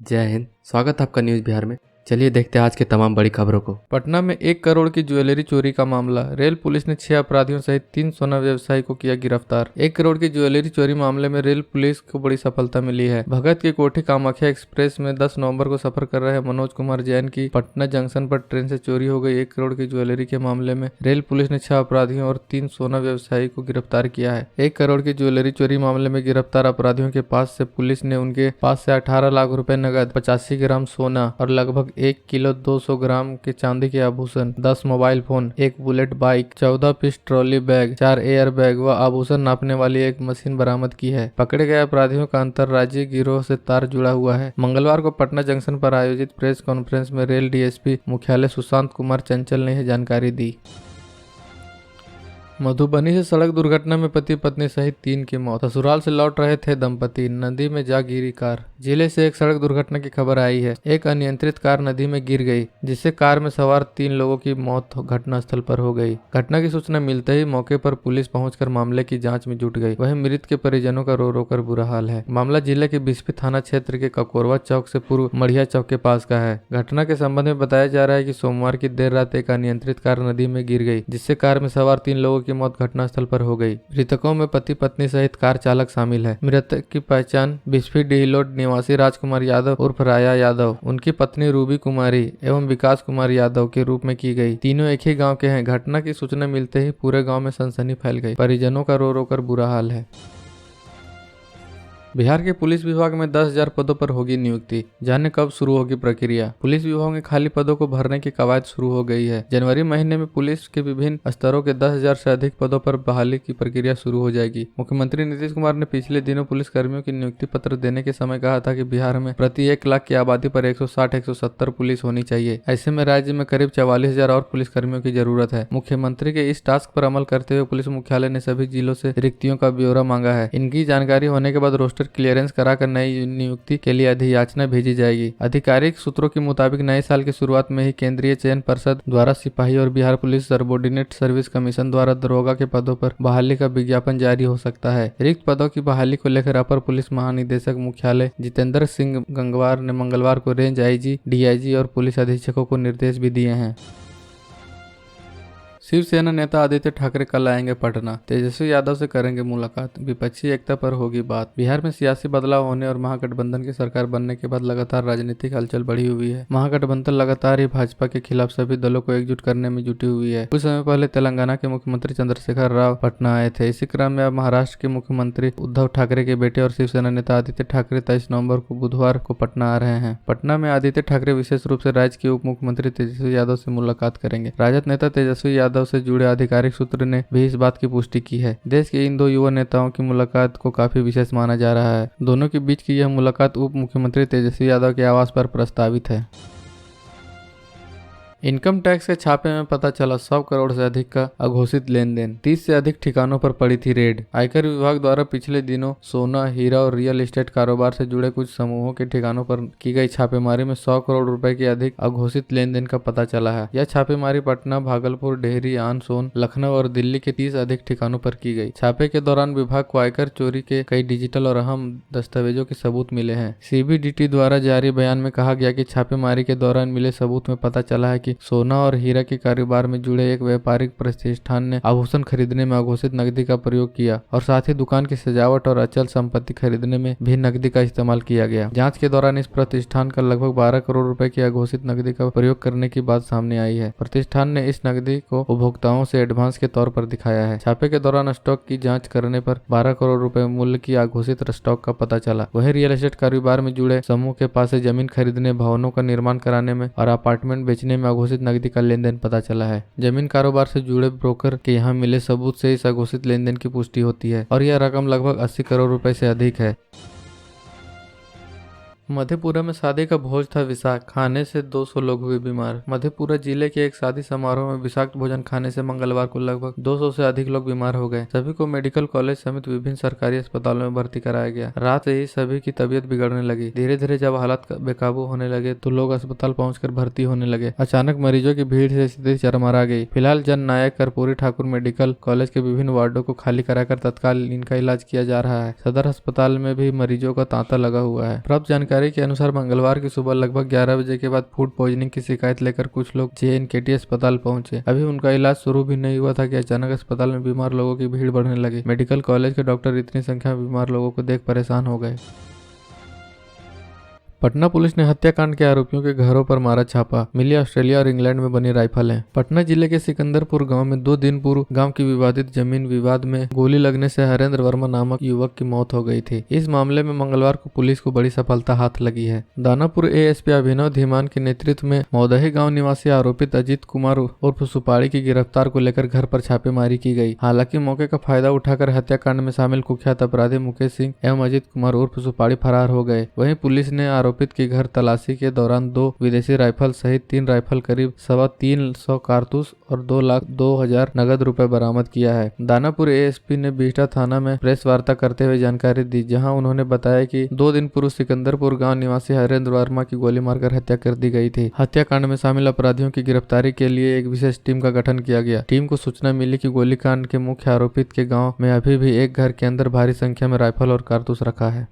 जय हिंद। स्वागत है आपका न्यूज बिहार में। चलिए देखते हैं आज के तमाम बड़ी खबरों को। पटना में 1 करोड़ की ज्वेलरी चोरी का मामला। रेल पुलिस ने 6 अपराधियों सहित 3 सोना व्यवसायी को किया गिरफ्तार। 1 करोड़ की ज्वेलरी चोरी मामले में रेल पुलिस को बड़ी सफलता मिली है। भगत की कोठी कामाख्या एक्सप्रेस में 10 नवंबर को सफर कर रहे मनोज कुमार जैन की पटना जंक्शन पर ट्रेन से चोरी हो गई 1 करोड़ की ज्वेलरी के मामले में रेल पुलिस ने 6 अपराधियों और 3 सोना व्यवसायी को गिरफ्तार किया है। 1 करोड़ की ज्वेलरी चोरी मामले में गिरफ्तार अपराधियों के पास से पुलिस ने उनके पास से 18 लाख रुपए नकद, 85 ग्राम सोना और लगभग 1 किलो 200 ग्राम के चांदी के आभूषण, 10 mobile phone, 1 bullet bike, 14 piece trolley bag, 4 air bag व आभूषण नापने वाली एक मशीन बरामद की है। पकड़े गए अपराधियों का अंतरराज्यीय गिरोह से तार जुड़ा हुआ है। मंगलवार को पटना जंक्शन पर आयोजित प्रेस कॉन्फ्रेंस में रेल डीएसपी मुख्यालय सुशांत कुमार चंचल ने यह जानकारी दी। मधुबनी से सड़क दुर्घटना में पति पत्नी सहित 3 की मौत। ससुराल से लौट रहे थे दंपति, नदी में जा गिरी कार। जिले से एक सड़क दुर्घटना की खबर आई है। एक अनियंत्रित कार नदी में गिर गई, जिससे कार में सवार 3 लोगों की मौत घटनास्थल पर हो गई। घटना की सूचना मिलते ही मौके पर पुलिस पहुंचकर मामले की जांच में जुट गई। वहीं मृत के परिजनों का रो रो कर बुरा हाल है। मामला जिले के बिस्फी थाना क्षेत्र के ककोरवा चौक से पूर्व मढ़िया चौक के पास का है। घटना के संबंध में बताया जा रहा है कि सोमवार की देर रात एक अनियंत्रित कार नदी में गिर गई, जिससे कार में सवार 3 लोगों की मौत घटनास्थल पर हो गई। मृतकों में पति पत्नी सहित कार चालक शामिल है। मृतक की पहचान बिस्फी डीहिलोड निवासी राजकुमार यादव उर्फ राया यादव, उनकी पत्नी रूबी कुमारी एवं विकास कुमार यादव के रूप में की गई। तीनों एक ही गांव के हैं। घटना की सूचना मिलते ही पूरे गांव में सनसनी फैल गई। परिजनों का रो रो कर बुरा हाल है। बिहार के पुलिस विभाग में 10,000 पदों पर होगी नियुक्ति। जाने कब शुरू होगी प्रक्रिया। पुलिस विभाग में खाली पदों को भरने की कवायद शुरू हो गई है। जनवरी महीने में पुलिस के विभिन्न स्तरों के 10,000 से अधिक पदों पर बहाली की प्रक्रिया शुरू हो जाएगी। मुख्यमंत्री नीतीश कुमार ने पिछले दिनों पुलिस कर्मियों की नियुक्ति पत्र देने के समय कहा था कि बिहार में प्रति 1 लाख की आबादी पर 160-170 पुलिस होनी चाहिए। ऐसे में राज्य में करीब 44,000 और पुलिस कर्मियों की जरूरत है। मुख्यमंत्री के इस टास्क पर अमल करते हुए पुलिस मुख्यालय ने सभी जिलों से रिक्तियों का ब्यौरा मांगा है। इनकी जानकारी होने के बाद रोस्टर क्लियरेंस कराकर नई नियुक्ति के लिए अधियाचना भेजी जाएगी। आधिकारिक सूत्रों के मुताबिक नए साल की शुरुआत में ही केंद्रीय चयन परिषद द्वारा सिपाही और Bihar police subordinate service commission द्वारा दरोगा के पदों पर बहाली का विज्ञापन जारी हो सकता है। रिक्त पदों की बहाली को लेकर अपर पुलिस महानिदेशक मुख्यालय जितेंद्र सिंह गंगवार ने मंगलवार को रेंज आईजी, डीआईजी और पुलिस अधीक्षकों को निर्देश भी दिए हैं। शिवसेना नेता आदित्य ठाकरे कल आएंगे पटना। तेजस्वी यादव से करेंगे मुलाकात। विपक्षी एकता पर होगी बात। बिहार में सियासी बदलाव होने और महागठबंधन की सरकार बनने के बाद लगातार राजनीतिक हलचल बढ़ी हुई है। महागठबंधन लगातार ही भाजपा के खिलाफ सभी दलों को एकजुट करने में जुटी हुई है। कुछ समय पहले तेलंगाना के मुख्यमंत्री चंद्रशेखर राव पटना आए थे। इसी क्रम में अब महाराष्ट्र के मुख्यमंत्री उद्धव ठाकरे के बेटे और शिवसेना नेता आदित्य ठाकरे 23 नवंबर को बुधवार को पटना आ रहे हैं। पटना में आदित्य ठाकरे विशेष रूप से राज्य के उप मुख्यमंत्री तेजस्वी यादव से मुलाकात करेंगे। राजद नेता तेजस्वी यादव से जुड़े आधिकारिक सूत्र ने भी इस बात की पुष्टि की है। देश के इन 2 युवा नेताओं की मुलाकात को काफी विशेष माना जा रहा है। दोनों के बीच की यह मुलाकात उप मुख्यमंत्री तेजस्वी यादव के आवास पर प्रस्तावित है। इनकम टैक्स के छापे में पता चला 100 करोड़ से अधिक का अघोषित लेन देन। 30 से अधिक ठिकानों पर पड़ी थी रेड। आयकर विभाग द्वारा पिछले दिनों सोना, हीरा और रियल एस्टेट कारोबार से जुड़े कुछ समूहों के ठिकानों पर की गई छापेमारी में 100 करोड़ रुपए के अधिक अघोषित लेन देन का पता चला है। यह छापेमारी पटना, भागलपुर, डेहरी, आनसोन, लखनऊ और दिल्ली के 30 अधिक ठिकानों पर की गई। छापे के दौरान विभाग को आयकर चोरी के कई डिजिटल और अहम दस्तावेजों के सबूत मिले हैं। सीबीडीटी द्वारा जारी बयान में कहा गया कि छापेमारी के दौरान मिले सबूत में पता चला है कि सोना और हीरा के कारोबार में जुड़े एक व्यापारिक प्रतिष्ठान ने आभूषण खरीदने में अघोषित नकदी का प्रयोग किया और साथ ही दुकान की सजावट और अचल संपत्ति खरीदने में भी नकदी का इस्तेमाल किया गया। जांच के दौरान इस प्रतिष्ठान का लगभग 12 करोड़ रुपए की अघोषित नकदी का प्रयोग करने की बात सामने आई है। प्रतिष्ठान ने इस नकदी को उपभोक्ताओं से एडवांस के तौर पर दिखाया है। छापे के दौरान स्टॉक की जाँच करने पर 12 करोड़ रुपए मूल्य की अघोषित स्टॉक का पता चला। वहीं रियल एस्टेट कारोबार में जुड़े समूह के पास से जमीन खरीदने, भवनों का निर्माण कराने में और अपार्टमेंट बेचने में अघोषित नकदी का लेन देन पता चला है। जमीन कारोबार से जुड़े ब्रोकर के यहाँ मिले सबूत से इस अघोषित लेन देन की पुष्टि होती है और यह रकम लगभग 80 करोड़ रुपए से अधिक है। मधेपुरा में शादी का भोज था विषाक्त, खाने से 200 लोग हुए बीमार। मधेपुरा जिले के एक शादी समारोह में विषाक्त भोजन खाने से मंगलवार को लगभग 200 से अधिक लोग बीमार हो गए। सभी को मेडिकल कॉलेज समेत विभिन्न सरकारी अस्पतालों में भर्ती कराया गया। रात से ही सभी की तबीयत बिगड़ने लगी। धीरे धीरे जब हालात बेकाबू होने लगे तो लोग अस्पताल पहुंचकर भर्ती होने लगे। अचानक मरीजों की भीड़ से स्थिति चरमरा गई। फिलहाल जन नायक कर्पूरी ठाकुर मेडिकल कॉलेज के विभिन्न वार्डो को खाली कराकर तत्काल इनका इलाज किया जा रहा है। सदर अस्पताल में भी मरीजों का तांता लगा हुआ है। प्राप्त जानकारी जानकारी के अनुसार मंगलवार की सुबह लगभग 11 बजे के बाद फूड पॉइजनिंग की शिकायत लेकर कुछ लोग JNKT अस्पताल पहुंचे। अभी उनका इलाज शुरू भी नहीं हुआ था कि अचानक अस्पताल में बीमार लोगों की भीड़ बढ़ने लगी। मेडिकल कॉलेज के डॉक्टर इतनी संख्या में बीमार लोगों को देख परेशान हो गए। पटना पुलिस ने हत्याकांड के आरोपियों के घरों पर मारा छापा, मिली ऑस्ट्रेलिया और इंग्लैंड में बनी राइफलें। पटना जिले के सिकंदरपुर गांव में 2 दिन पूर्व गांव की विवादित जमीन विवाद में गोली लगने से हरेंद्र वर्मा नामक युवक की मौत हो गई थी। इस मामले में मंगलवार को पुलिस को बड़ी सफलता हाथ लगी है। दानापुर ASP अभिनव धीमान के नेतृत्व में मौदही गाँव निवासी आरोपित अजीत कुमार उर्फ सुपाड़ी की गिरफ्तार को लेकर घर पर छापेमारी की गई। हालांकि मौके का फायदा उठाकर हत्याकांड में शामिल कुख्यात अपराधी मुकेश सिंह एवं अजीत कुमार उर्फ सुपाड़ी फरार हो गए। वहीं पुलिस ने आरोपित की घर तलाशी के दौरान 2 विदेशी राइफल सहित 3 राइफल, करीब 325 कारतूस और 2,02,000 नगद रुपए बरामद किया है। दानापुर ASP ने बिहटा थाना में प्रेस वार्ता करते हुए जानकारी दी, जहां उन्होंने बताया कि 2 दिन पूर्व सिकंदरपुर गांव निवासी हरेंद्र वर्मा की गोली मारकर हत्या कर दी गई थी। हत्याकांड में शामिल अपराधियों की गिरफ्तारी के लिए एक विशेष टीम का गठन किया गया। टीम को सूचना मिली कि गोलीकांड के मुख्य आरोपित के गाँव में अभी भी एक घर के अंदर भारी संख्या में राइफल और कारतूस रखा है।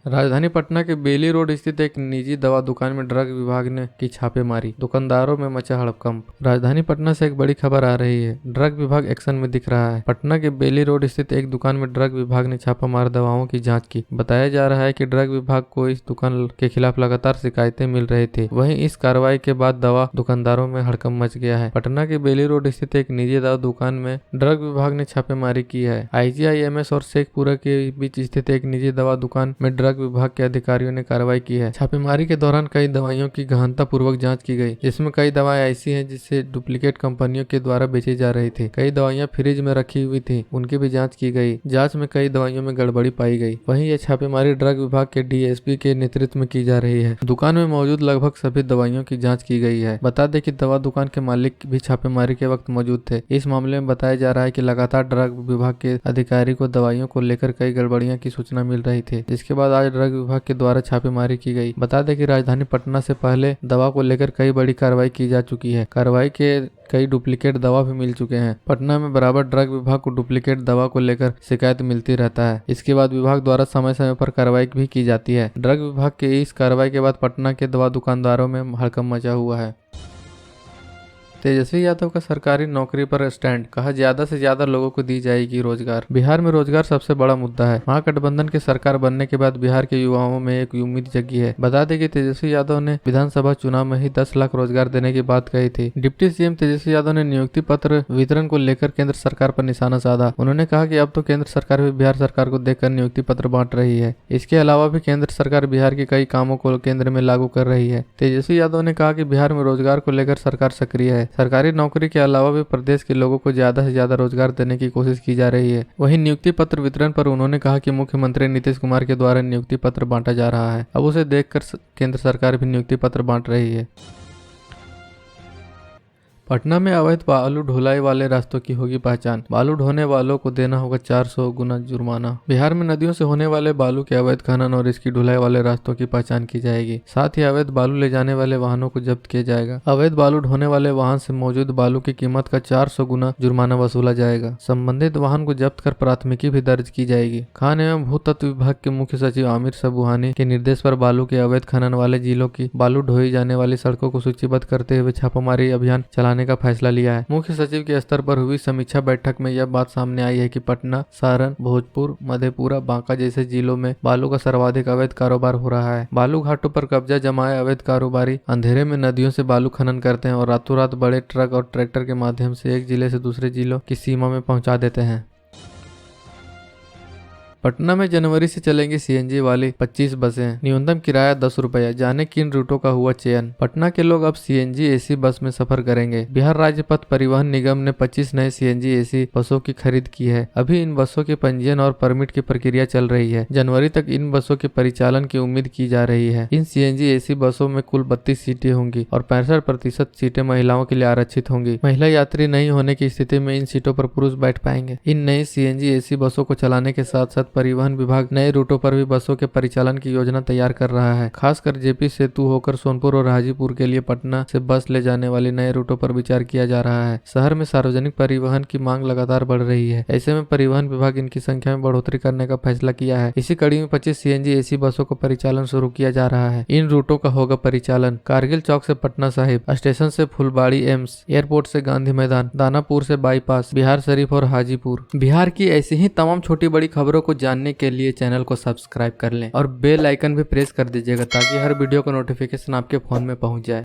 राजधानी पटना के बेली रोड स्थित एक निजी दवा दुकान में ड्रग विभाग ने की छापेमारी, दुकानदारों में मचा हड़कंप। राजधानी पटना से एक बड़ी खबर आ रही है, ड्रग विभाग एक्शन में दिख रहा है। पटना के बेली रोड स्थित एक दुकान में ड्रग विभाग ने छापा मार दवाओं की जांच की। बताया जा रहा है कि ड्रग विभाग को इस दुकान के खिलाफ लगातार शिकायतें मिल रही थी। वहीं इस कार्रवाई के बाद दवा दुकानदारों में हड़कंप मच गया है। पटना के बेली रोड स्थित एक निजी दवा दुकान में ड्रग विभाग ने छापेमारी की है। IGIMS और शेखपुरा के बीच स्थित एक निजी दवा दुकान में ड्रग विभाग के अधिकारियों ने कार्रवाई की है। छापेमारी के दौरान कई दवाइयों की गहनता पूर्वक जांच की गई, जिसमें कई दवाएं ऐसी हैं जिसे डुप्लीकेट कंपनियों के द्वारा बेची जा रही थी। कई दवाइयां फ्रिज में रखी हुई थी, उनकी भी जांच की गई। जांच में कई दवाइयों में गड़बड़ी पाई गई। वहीं यह छापेमारी ड्रग विभाग के DSP के नेतृत्व में की जा रही है। दुकान में मौजूद लगभग सभी दवाइयों की जाँच की गई है। बता दें कि दवा दुकान के मालिक भी छापेमारी के वक्त मौजूद थे। इस मामले में बताया जा रहा है कि लगातार ड्रग विभाग के अधिकारी को दवाइयों को लेकर कई गड़बड़ियां की सूचना मिल रही थी, जिसके बाद आज ड्रग विभाग के द्वारा छापेमारी की गई। बता दें कि राजधानी पटना से पहले दवा को लेकर कई बड़ी कार्रवाई की जा चुकी है। कार्रवाई के कई डुप्लीकेट दवा भी मिल चुके हैं। पटना में बराबर ड्रग विभाग को डुप्लीकेट दवा को लेकर शिकायत मिलती रहता है। इसके बाद विभाग द्वारा समय समय पर कार्रवाई भी की जाती है। ड्रग विभाग के इस कार्रवाई के बाद पटना के दवा दुकानदारों में हड़कंप मचा हुआ है। तेजस्वी यादव का सरकारी नौकरी पर स्टैंड, कहा ज्यादा से ज्यादा लोगों को दी जाएगी रोजगार। बिहार में रोजगार सबसे बड़ा मुद्दा है। महागठबंधन की सरकार बनने के बाद बिहार के युवाओं में एक उम्मीद जगी है। बता दें कि तेजस्वी यादव ने विधानसभा चुनाव में ही 10 लाख रोजगार देने की बात कही थी। डिप्टी CM तेजस्वी यादव ने नियुक्ति पत्र वितरण को लेकर केंद्र सरकार पर निशाना साधा। उन्होंने कहा कि अब तो केंद्र सरकार भी बिहार सरकार को देखकर नियुक्ति पत्र बांट रही है। इसके अलावा भी केंद्र सरकार बिहार के कई कामों को केंद्र में लागू कर रही है। तेजस्वी यादव ने कहा कि बिहार में रोजगार को लेकर सरकार सक्रिय है। सरकारी नौकरी के अलावा भी प्रदेश के लोगों को ज्यादा से ज्यादा रोजगार देने की कोशिश की जा रही है। वहीं नियुक्ति पत्र वितरण पर उन्होंने कहा कि मुख्यमंत्री नीतीश कुमार के द्वारा नियुक्ति पत्र बांटा जा रहा है। अब उसे देखकर केंद्र सरकार भी नियुक्ति पत्र बांट रही है। पटना में अवैध बालू ढुलाई वाले रास्तों की होगी पहचान, बालू ढोने वालों को देना होगा 400 गुना जुर्माना। बिहार में नदियों से होने वाले बालू के अवैध खनन और इसकी ढुलाई वाले रास्तों की पहचान की जाएगी। साथ ही अवैध बालू ले जाने वाले वाहनों को जब्त किया जाएगा। अवैध बालू ढोने वाले वाहन से मौजूद बालू की कीमत का 400 गुना जुर्माना वसूला जाएगा। संबंधित वाहन को जब्त कर प्राथमिकी भी दर्ज की जाएगी। खान एवं भू तत्व विभाग के मुख्य सचिव आमिर सबुहानी के निर्देश पर बालू के अवैध खनन वाले जिलों की बालू ढोई जाने वाली सड़कों को सूचीबद्ध करते हुए छापामारी अभियान चलाने का फैसला लिया है। मुख्य सचिव के स्तर पर हुई समीक्षा बैठक में यह बात सामने आई है कि पटना, सारण, भोजपुर, मधेपुरा, बांका जैसे जिलों में बालू का सर्वाधिक अवैध कारोबार हो रहा है। बालू घाटों पर कब्जा जमाए अवैध कारोबारी अंधेरे में नदियों से बालू खनन करते हैं और रातों रात बड़े ट्रक और ट्रैक्टर के माध्यम से एक जिले से दूसरे जिलों की सीमा में पहुंचा देते हैं। पटना में जनवरी से चलेंगी CNG वाली 25 बसें, न्यूनतम किराया 10 रुपया। जाने किन रूटों का हुआ चयन। पटना के लोग अब CNG AC बस में सफर करेंगे। बिहार राज्य पथ परिवहन निगम ने 25 नए CNG AC बसों की खरीद की है। अभी इन बसों के पंजीयन और परमिट की प्रक्रिया चल रही है। जनवरी तक इन बसों के परिचालन की उम्मीद की जा रही है। इन CNG AC बसों में कुल 32 सीटें होंगी और 65% सीटें महिलाओं के लिए आरक्षित होंगी। महिला यात्री नहीं होने की स्थिति में इन सीटों पर पुरुष बैठ पाएंगे। इन नई CNG AC बसों को चलाने के साथ साथ परिवहन विभाग नए रूटों पर भी बसों के परिचालन की योजना तैयार कर रहा है। खासकर जेपी सेतु होकर सोनपुर और हाजीपुर के लिए पटना से बस ले जाने वाले नए रूटों पर विचार किया जा रहा है। शहर में सार्वजनिक परिवहन की मांग लगातार बढ़ रही है। ऐसे में परिवहन विभाग इनकी संख्या में बढ़ोतरी करने का फैसला किया है। इसी कड़ी में 25 सीएनजी एसी बसों का परिचालन शुरू किया जा रहा है। इन रूटों का होगा परिचालन कारगिल चौक से पटना साहिब, स्टेशन से फुलबाड़ी एम्स, एयरपोर्ट से गांधी मैदान, दानापुर से बाईपास, बिहार शरीफ और हाजीपुर। बिहार की ऐसी ही तमाम छोटी बड़ी खबरों को जानने के लिए चैनल को सब्सक्राइब कर लें और बेल आइकन भी प्रेस कर दीजिएगा ताकि हर वीडियो का नोटिफिकेशन आपके फोन में पहुंच जाए।